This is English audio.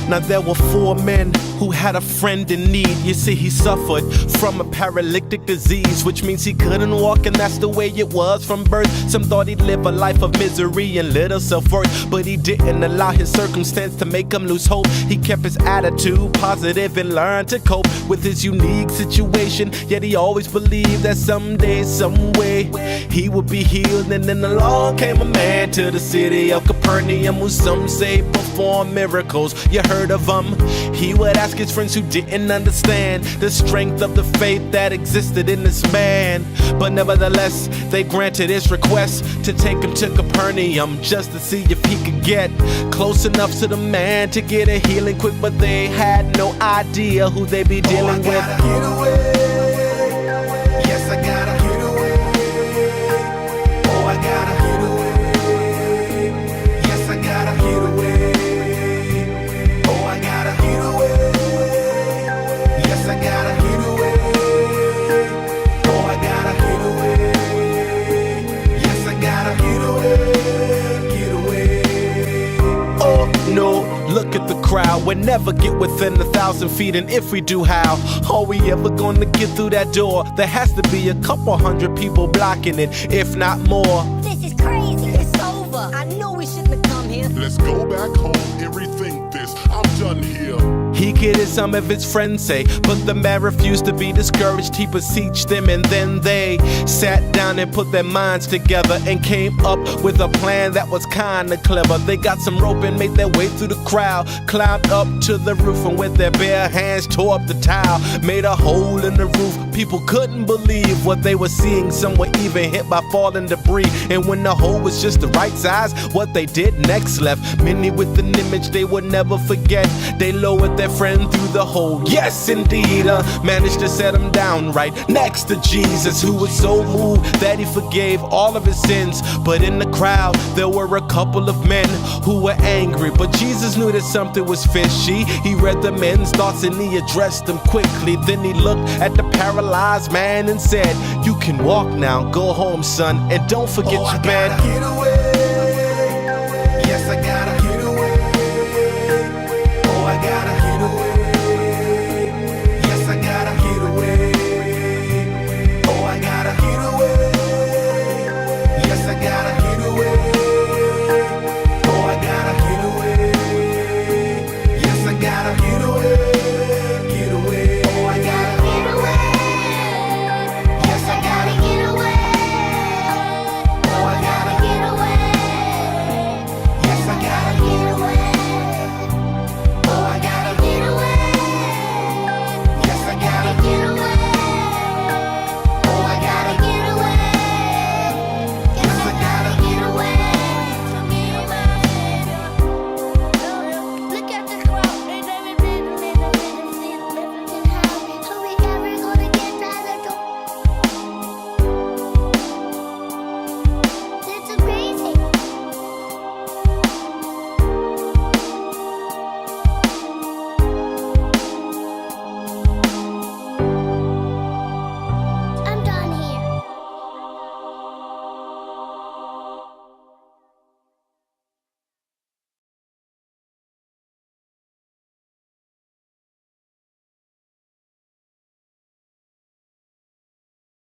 Now there were 4 men who had a friend in need. You see, he suffered from a paralytic disease, which means he couldn't walk, and that's the way it was from birth. Some thought he'd live a life of misery and little self-worth, but he didn't allow his circumstance to make him lose hope. He kept his attitude positive and learned to cope with his unique situation. Yet he always believed that someday, some way, he would be healed. And then along came a man to the city of Capernaum, who some say performed miracles. You heard of him? He would ask his friends who didn't understand the strength of the faith that existed in this man. But nevertheless, they granted his request to take him to Capernaum just to see if he could get close enough to the man to get a healing quick. But they had no idea who they be dealing with. Get away. Yes, I gotta get away. Oh, I gotta get away. Yes, I gotta get away. Oh, I gotta get away. Yes, I gotta get away. Oh, I gotta get away. Yes, I gotta get away. Get away. Oh no, look at the crowd. We'll never get within 1,000 feet, and if we do, how are we ever gonna get through that door? There has to be a couple hundred people blocking it, if not more. This is crazy, it's over. I know we shouldn't have come here. Let's go back home and rethink this. I'm done here. He could hear some of his friends say, but the man refused to be discouraged. He beseeched them, and then they sat down and put their minds together and came up with a plan that was kinda clever. They got some rope and made their way through the crowd, climbed up to the roof, and with their bare hands tore up the tile, made a hole in the roof. People couldn't believe what they were seeing. Some were even hit by falling debris, and when the hole was just the right size, what they did next left many with an image they would never forget. They lowered their friend through the hole, yes indeed, managed to set him down right next to Jesus, who was so moved that he forgave all of his sins. But in the crowd there were a couple of men who were angry, but Jesus knew that something was fishy. He read the men's thoughts and he addressed them quickly. Then he looked at the paralyzed man and said, "You can walk now, go home son, and don't forget Oh, your bed." I gotta get away.